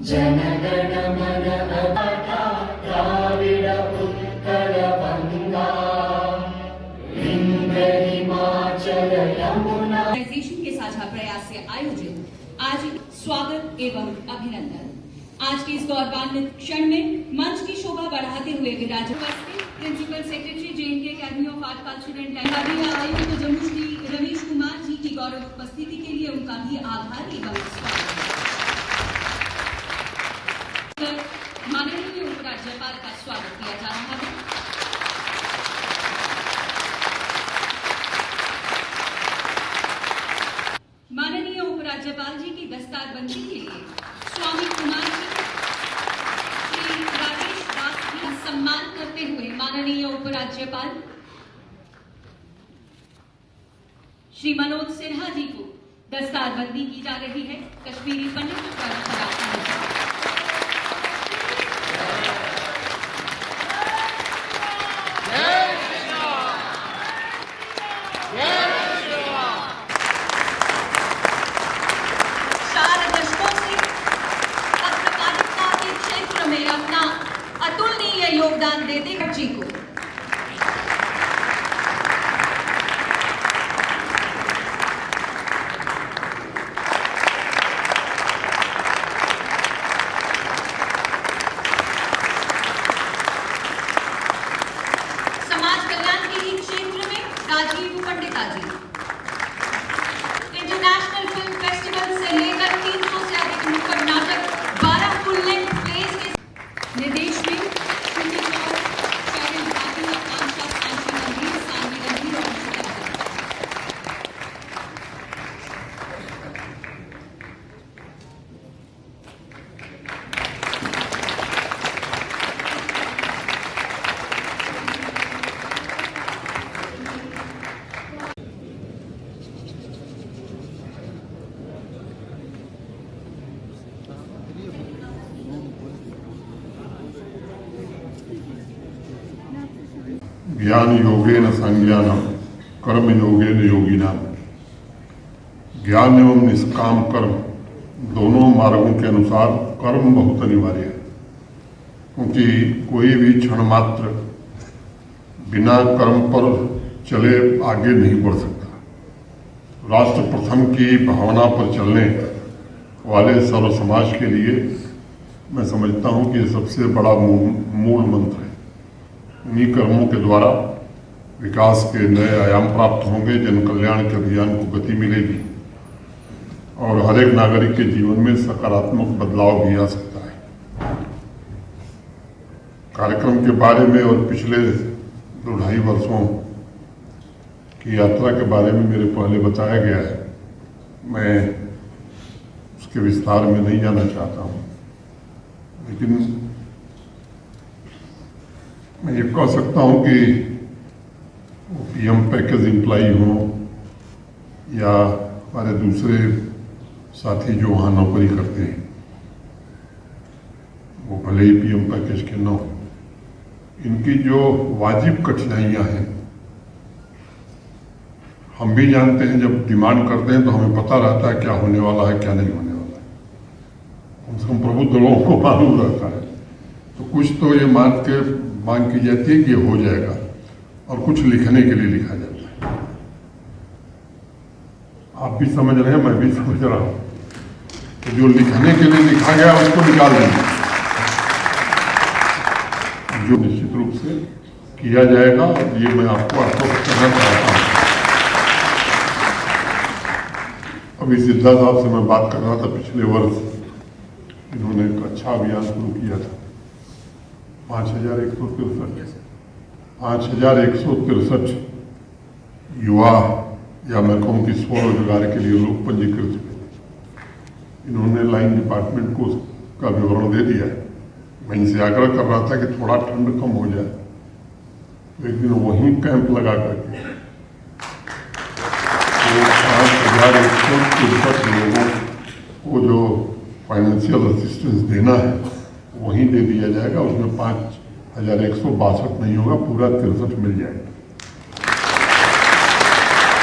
जनगण मन अवता द्राविड उत्कल गंगा विंध्य हिमाचल यमुना के साझा प्रयास से आयोजित आज स्वागत एवं अभिनंदन। आज के इस गौरवान्वित क्षण में मंच की शोभा बढ़ाते हुए विराजमान principal secretary JNK academy of art culture and विभागीय आयुक्त जम्मू श्री रमेश कुमार जी की गौरव उपस्थिति के लिए उनका भी आभार एवं स्वागत। माननीय उपराज्यपाल का स्वागत किया जा रहा है। माननीय उपराज्यपाल जी की दस्तारबंदी के लिए स्वामी कुमार जी श्री राजेश दास जी का सम्मान करते हुए माननीय उपराज्यपाल श्री मनोज सिन्हा जी को दस्तारबंदी की जा रही है। कश्मीरी पंडित परंपरा अपना अतुलनीय योगदान देते जी को समाज कल्याण के ही क्षेत्र में राजीव पंडिता जी इंटरनेशनल फिल्म फेस्टिवल से लेकर 300 से अधिक नुक्कड़ नाटक 12 फुल लेंथ प्लेस के निर्देश में ज्ञान योगेन संज्ञानम कर्म योगेन योगिनाम। ज्ञान एवं निष्काम कर्म दोनों मार्गों के अनुसार कर्म बहुत अनिवार्य है, क्योंकि कोई भी क्षण मात्र बिना कर्म पर चले आगे नहीं बढ़ सकता। राष्ट्र प्रथम की भावना पर चलने वाले सर्व समाज के लिए मैं समझता हूँ कि ये सबसे बड़ा मूल मंत्र है। इन्हीं कर्मों के द्वारा विकास के नए आयाम प्राप्त होंगे, जन कल्याण के अभियान को गति मिलेगी और हर एक नागरिक के जीवन में सकारात्मक बदलाव भी आ सकता है। कार्यक्रम के बारे में और पिछले 2-2.5 वर्षों की यात्रा के बारे में मेरे पहले बताया गया है। मैं उसके विस्तार में नहीं जाना चाहता हूँ, लेकिन मैं ये कह सकता हूँ कि वो PM पैकेज एम्प्लाई हो या हमारे दूसरे साथी जो वहाँ नौकरी करते हैं, वो भले ही PM पैकेज के न हो, इनकी जो वाजिब कठिनाइयाँ हैं हम भी जानते हैं। जब डिमांड करते हैं तो हमें पता रहता है क्या होने वाला है, क्या नहीं होने वाला है। कम से कम प्रबुद्ध लोगों को मालूम रहता है। तो कुछ तो ये मांग की जाती है कि हो जाएगा, और कुछ लिखने के लिए लिखा जाता है। आप भी समझ रहे हैं, मैं भी समझ रहा हूं। तो जो लिखने के लिए लिखा गया उसको निकाल देंगे, जो निश्चित रूप से किया जाएगा। और ये मैं आपको आश्वस्त करना चाहता हूं। अभी सिद्धा साहब से मैं बात कर रहा था। पिछले वर्ष इन्होंने एक अच्छा अभियान शुरू किया था। 5,163 युवा, या मैं कहूँ कि स्वरोजगार के लिए लोग पंजीकृत हुए। इन्होंने लाइन डिपार्टमेंट को उसका विवरण दे दिया है। मैं इनसे आग्रह कर रहा था कि थोड़ा ठंड कम हो जाए, तो एक दिन वहीं कैंप लगा करके 5,163 लोगों को जो फाइनेंशियल असिस्टेंस देना है वहीं दे दिया जाएगा। उसमें 5,162 नहीं होगा, पूरा 63 मिल जाएगा।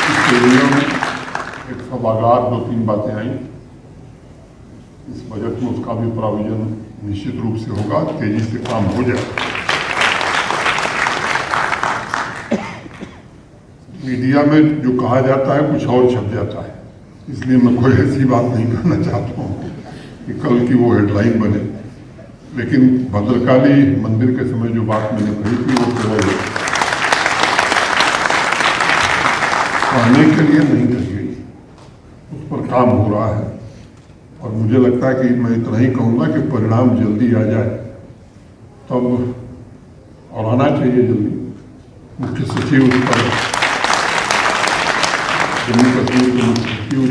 इस एरिया में एक सभागार 2-3 बातें आई। इस बजट में उसका भी प्रावधान निश्चित रूप से होगा, तेजी से काम हो जाए। मीडिया में जो कहा जाता है कुछ और छप जाता है, इसलिए मैं कोई ऐसी बात नहीं करना चाहता हूँ कि कल की वो हेडलाइन बने। लेकिन भद्रकाली मंदिर के समय जो बात मैंने कही थी वो कहने के लिए नहीं कही गई, उस पर काम हो रहा है। और मुझे लगता है कि मैं इतना ही कहूँगा कि परिणाम जल्दी आ जाए तब, और आना चाहिए जल्दी। मुख्य सचिव पर, जम्मू कश्मीर के मुख्य सचिव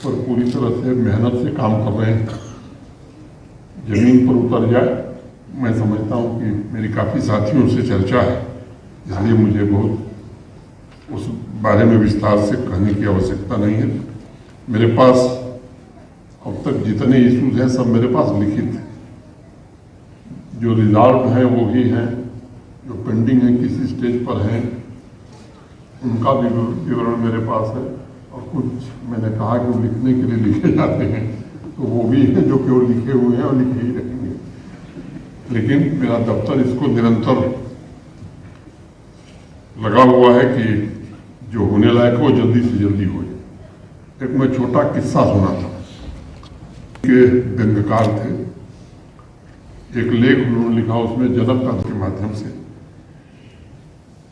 पर पूरी तरह से मेहनत से काम कर रहे हैं, जमीन पर उतर जाए। मैं समझता हूँ कि मेरी काफ़ी साथियों से चर्चा है, इसलिए मुझे बहुत उस बारे में विस्तार से कहने की आवश्यकता नहीं है। मेरे पास अब तक जितने इश्यूज हैं सब मेरे पास लिखित हैं, जो रिजॉल्व हैं वो ही हैं, जो पेंडिंग हैं किसी स्टेज पर हैं उनका भी विवरण मेरे पास है, और कुछ मैंने कहा कि वो लिखने के लिए लिखे जाते हैं तो वो भी हैं जो केवल लिखे हुए हैं और लिखे ही रहेंगे। लेकिन मेरा दफ्तर इसको निरंतर लगा हुआ है कि जो होने लायक हो जल्दी से जल्दी हो जाए। एक मैं छोटा किस्सा सुना था के व्यंग्यकार थे, एक लेख उन्होंने लिखा, उसमें जनक तंत्र के माध्यम से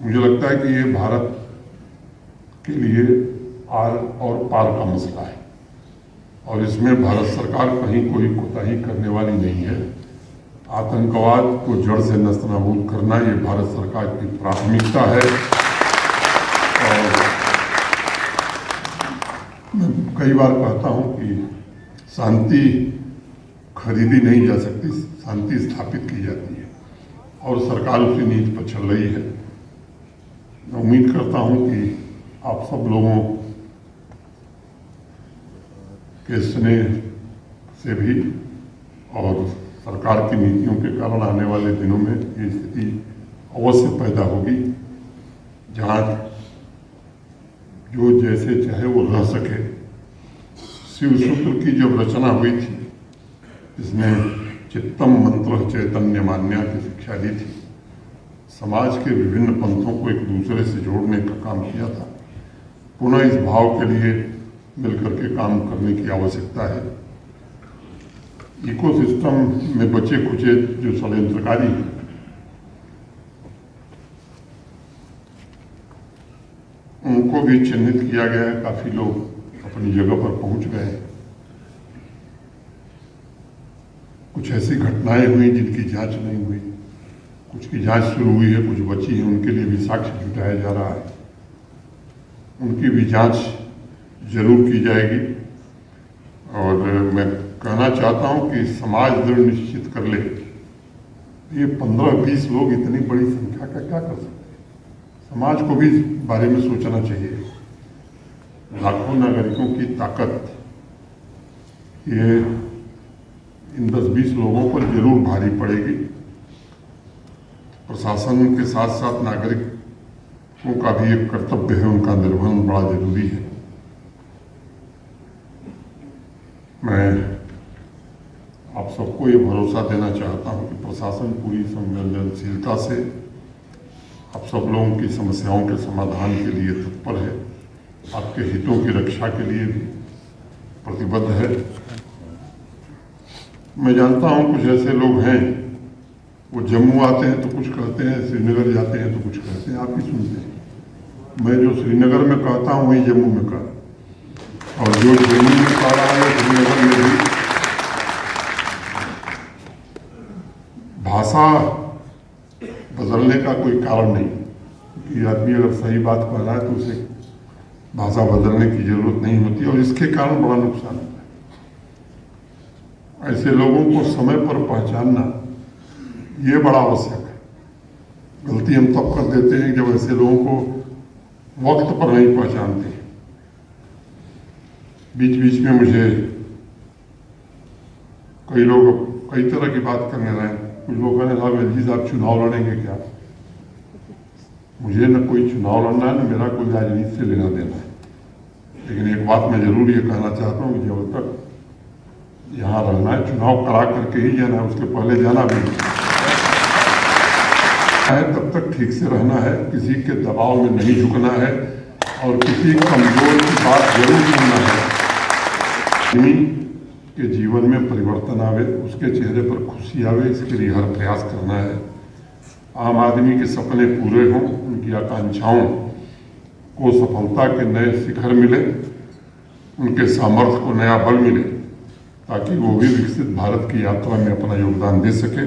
मुझे लगता है कि ये भारत के लिए आर और पार का मसला है, और इसमें भारत सरकार कहीं कोई कोताही करने वाली नहीं है। आतंकवाद को जड़ से नस्तनाबूद करना ये भारत सरकार की प्राथमिकता है। और मैं कई बार कहता हूँ कि शांति खरीदी नहीं जा सकती, शांति स्थापित की जाती है, और सरकार उसी नीति पर चल रही है। मैं उम्मीद करता हूं कि आप सब लोगों के स्नेह से भी और सरकार की नीतियों के कारण आने वाले दिनों में ये स्थिति अवश्य पैदा होगी जहां जो जैसे चाहे वो रह सके। शिव सूत्र की जब रचना हुई थी, इसने चित्तम मंत्र चैतन्य मान्या की शिक्षा दी थी, समाज के विभिन्न पंथों को एक दूसरे से जोड़ने का काम किया था। पुनः इस भाव के लिए मिलकर के काम करने की आवश्यकता है। इकोसिस्टम में बचे खुचे जो षड्यंत्रकारी हैं, उनको भी चिन्हित किया गया है। काफी लोग अपनी जगह पर पहुंच गए। कुछ ऐसी घटनाएं हुई जिनकी जांच नहीं हुई, कुछ की जांच शुरू हुई है, कुछ बची है, उनके लिए भी साक्ष्य जुटाया जा रहा है, उनकी भी जांच जरूर की जाएगी। और मैं कहना चाहता हूं कि समाज दृढ़ निश्चित कर ले। ये 15-20 लोग इतनी बड़ी संख्या का क्या कर सकते हैं? समाज को भी इस बारे में सोचना चाहिए। लाखों नागरिकों की ताकत ये इन 10-20 लोगों पर जरूर भारी पड़ेगी। प्रशासन के साथ साथ नागरिकों का भी एक कर्तव्य है, उनका निर्वहन बड़ा जरूरी है। मैं आप सबको ये भरोसा देना चाहता हूं कि प्रशासन पूरी संवेदनशीलता से आप सब लोगों की समस्याओं के समाधान के लिए तत्पर है, आपके हितों की रक्षा के लिए भी प्रतिबद्ध है। मैं जानता हूं कुछ ऐसे लोग हैं, वो जम्मू आते हैं तो कुछ कहते हैं, श्रीनगर जाते हैं तो कुछ कहते हैं, आप ही सुनते हैं। मैं जो श्रीनगर में कहता हूं वही जम्मू में कहा, और जो जम्मू में कह रहा है श्रीनगर में भी भाषा बदलने का कोई कारण नहीं कि आदमी अगर सही बात कह रहा है तो उसे भाषा बदलने की जरूरत नहीं होती, और इसके कारण बड़ा नुकसान होता है। ऐसे लोगों को समय पर पहचानना ये बड़ा आवश्यक है। गलती हम तब कर देते हैं जब ऐसे लोगों को वक्त पर नहीं पहचानते। बीच बीच में मुझे कई लोग कई तरह की बात करने लगे। कुछ लोग कहने साहब एलजी साहब चुनाव लड़ेंगे क्या? मुझे न कोई चुनाव लड़ना है, न मेरा कोई राजनीति से लेना देना है। लेकिन एक बात मैं जरूर ये कहना चाहता हूँ कि जब तक यहाँ रहना है, चुनाव करा करके ही जाना है, उसके पहले जाना भी नहीं है। तब तक ठीक से रहना है, किसी के दबाव में नहीं झुकना है और किसी कमजोर की बात जरूर सुनना है। आदमी के जीवन में परिवर्तन आवे, उसके चेहरे पर खुशी आवे, इसके लिए हर प्रयास करना है। आम आदमी के सपने पूरे हों, उनकी आकांक्षाओं को सफलता के नए शिखर मिले, उनके सामर्थ्य को नया बल मिले, ताकि वो भी विकसित भारत की यात्रा में अपना योगदान दे सके।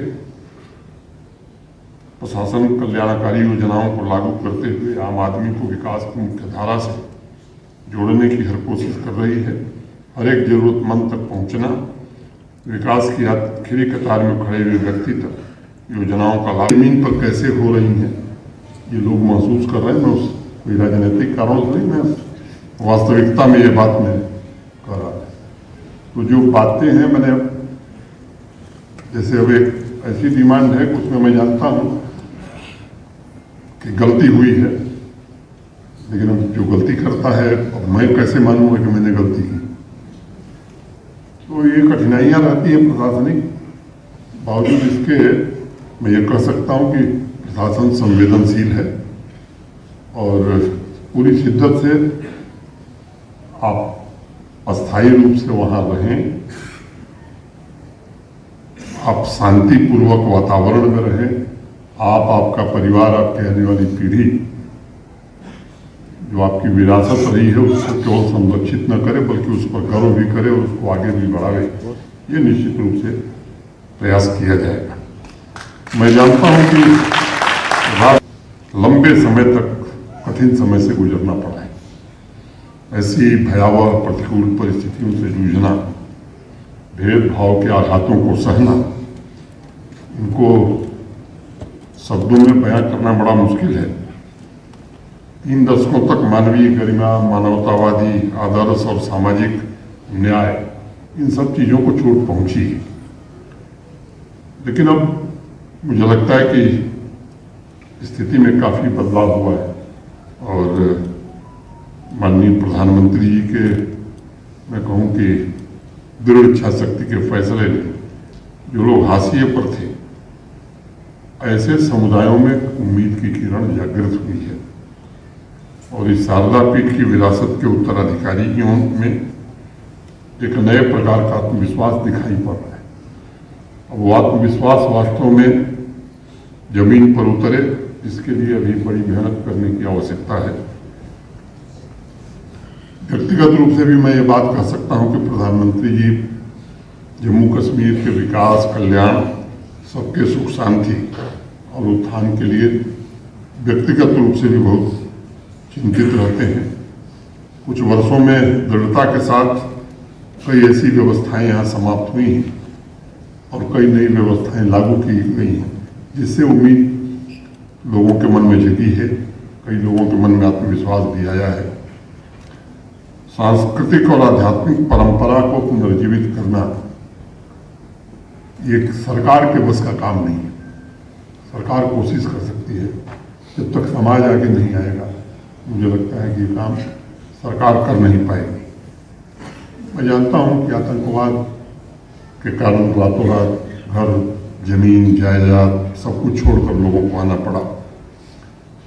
प्रशासन कल्याणकारी योजनाओं को लागू करते हुए आम आदमी को विकास की मुख्य धारा से जोड़ने की हर कोशिश कर रही है। हर एक जरूरतमंद तक पहुंचना, विकास की आखिरी कतार में खड़े हुए व्यक्ति तक योजनाओं का लाभ जमीन पर कैसे हो रही है, ये लोग महसूस कर रहे हैं। मैं उस कोई राजनीतिक कारणों से नहीं, मैं वास्तविकता में ये बात मैं कर रहा है। तो जो बातें हैं, मैंने जैसे अब एक ऐसी डिमांड है, उसमें मैं जानता हूँ कि गलती हुई है, लेकिन अब जो गलती करता है, अब मैं कैसे मानूंगा कि मैंने गलती की। तो ये कठिनाइयाँ रहती हैं प्रशासनिक, बावजूद इसके मैं ये कह सकता हूँ कि प्रशासन संवेदनशील है और पूरी शिद्दत से आप अस्थायी रूप से वहाँ रहें, आप शांतिपूर्वक वातावरण में रहें, आप, आपका परिवार, आपके आने वाली पीढ़ी जो आपकी विरासत रही है उसको केवल संरक्षित न करे, बल्कि उस पर गर्व भी करे और उसको आगे भी बढ़ावे। ये निश्चित रूप से प्रयास किया जाएगा। मैं जानता हूं कि लंबे समय तक कठिन समय से गुजरना पड़ा है। ऐसी भयावह प्रतिकूल परिस्थितियों से जूझना, भेदभाव के आघातों को सहना, इनको शब्दों में बयां करना बड़ा मुश्किल है। 3 दशकों तक मानवीय गरिमा, मानवतावादी आदर्श और सामाजिक न्याय, इन सब चीज़ों को चोट पहुंची है। लेकिन अब मुझे लगता है कि स्थिति में काफ़ी बदलाव हुआ है और माननीय प्रधानमंत्री जी के, मैं कहूँ कि दृढ़ इच्छा शक्ति के फैसले ने जो लोग हाशिए पर थे, ऐसे समुदायों में उम्मीद की किरण जागृत हुई है और इस शारदा पीठ की विरासत के उत्तराधिकारियों में एक नए प्रकार का आत्मविश्वास दिखाई पड़ रहा है। अब वो आत्मविश्वास वास्तव में जमीन पर उतरे, इसके लिए अभी बड़ी मेहनत करने की आवश्यकता है। व्यक्तिगत रूप से भी मैं ये बात कह सकता हूं कि प्रधानमंत्री जी जम्मू कश्मीर के विकास, कल्याण, सबके सुख शांति और उत्थान के लिए व्यक्तिगत रूप से भी बहुत चिंतित रहते हैं। कुछ वर्षों में दृढ़ता के साथ कई ऐसी व्यवस्थाएं यहाँ समाप्त हुई हैं और कई नई व्यवस्थाएं लागू की गई हैं, जिससे उम्मीद लोगों के मन में जगी है, कई लोगों के मन में आत्मविश्वास भी आया है। सांस्कृतिक और आध्यात्मिक परंपरा को पुनर्जीवित करना ये सरकार के बस का काम नहीं है। सरकार कोशिश कर सकती है, जब तक समाज आगे नहीं आएगा मुझे लगता है कि ये काम सरकार कर नहीं पाएगी। मैं जानता हूँ कि आतंकवाद के कारण रातों रात घर, जमीन, जायदाद सब कुछ छोड़कर लोगों को आना पड़ा।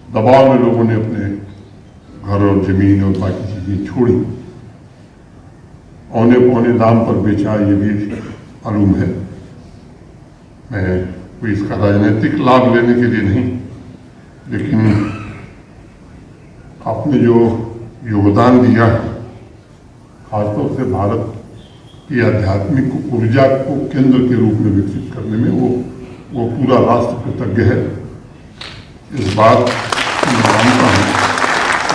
दबाव में लोगों ने अपने घर और जमीन और बाकी चीजें छोड़ी, औने पौने दाम पर बेचा, ये भी मालूम है। मैं कोई इसका राजनीतिक लाभ लेने के लिए नहीं, लेकिन आपने जो योगदान दिया है, खासतौर से भारत की आध्यात्मिक ऊर्जा को केंद्र के रूप में विकसित करने में वो पूरा राष्ट्र कृतज्ञ है। इस बात मैं मानता हूँ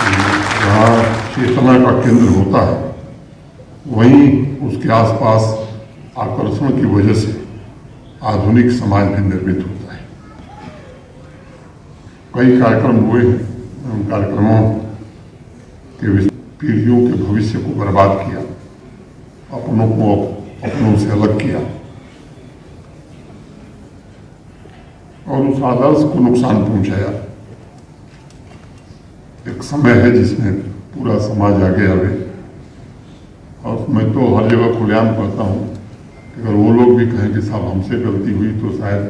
कि जहाँ चेतना का केंद्र होता है, वहीं उसके आसपास आकर्षण की वजह से आधुनिक समाज भी निर्मित होता है। कई कार्यक्रम हुए हैं, उन कार्यक्रमों के पीढ़ियों के भविष्य को बर्बाद किया, अपनों को अपनों से अलग किया और उस आदर्श को नुकसान पहुंचाया। एक समय है जिसमें पूरा समाज आगे आवे, और मैं तो हर जगह खुलेआम कहता हूँ अगर वो लोग भी कहें कि साहब हमसे गलती हुई तो शायद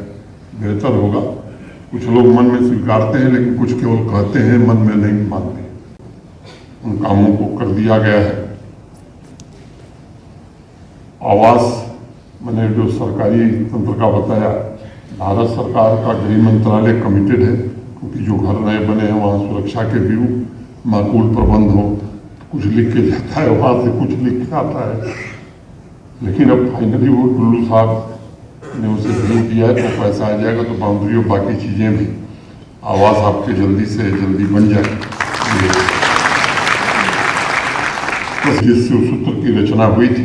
बेहतर होगा। कुछ लोग मन में स्वीकारते हैं लेकिन कुछ केवल कहते हैं, मन में नहीं मानते। उन कामों को कर दिया गया है। आवास मैंने जो सरकारी तंत्र का बताया, भारत सरकार का गृह मंत्रालय कमिटेड है, क्योंकि जो घर नए बने हैं वहाँ सुरक्षा के भी माकूल प्रबंध हो। कुछ लिख के जाता है वहाँ से, कुछ लिख के आता है, लेकिन अब फाइनली वो टुल्लू साहब ने उसे भेज दिया है तो पैसा आ जाएगा तो बाउंड्री और बाकी चीज़ें भी, आवास आपके जल्दी से जल्दी बन जाए। तो जिससे उस सूत्र की रचना हुई थी,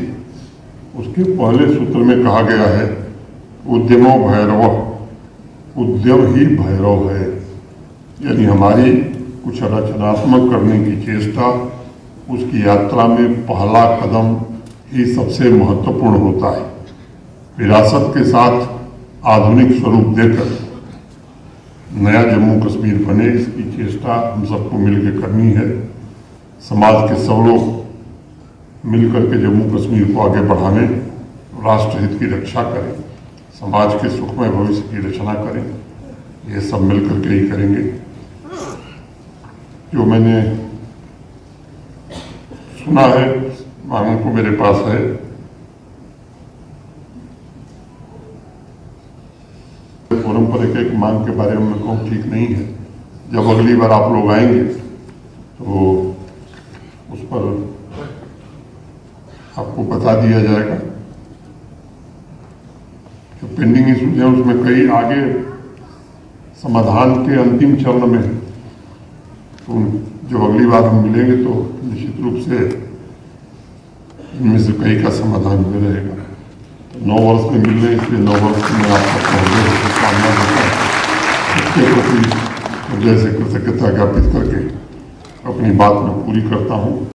उसके पहले सूत्र में कहा गया है उद्यमो भैरव, उद्यम ही भैरव है। यानी हमारी कुछ रचनात्मक करने की चेष्टा, उसकी यात्रा में पहला कदम ही सबसे महत्वपूर्ण होता है। विरासत के साथ आधुनिक स्वरूप देकर नया जम्मू कश्मीर बने, इसकी चेष्टा हम सबको मिलकर करनी है। समाज के सब लोग मिलकर के जम्मू कश्मीर को आगे बढ़ाने, राष्ट्रहित की रक्षा करें, समाज के सुखमय भविष्य की रचना करें। ये सब मिलकर के ही करेंगे। जो मैंने सुना है, मांगों को मेरे पास है, फोरम पर एक एक मांग के बारे में मैं कहूँ ठीक नहीं है। जब अगली बार आप लोग आएंगे तो उस पर आपको बता दिया जाएगा। जो पेंडिंग इशूज हैं उसमें कई आगे समाधान के अंतिम चरण में है, तो जब अगली बार हम मिलेंगे तो निश्चित रूप से इनमें से कई का समाधान हुए रहेगा। 9 वर्ष में मिल रहे, इसलिए 9 वर्ष में आपका शुभकामना देता है। इसके प्रति हृदय से कृतज्ञता ज्ञापित करके अपनी बात में पूरी करता हूँ।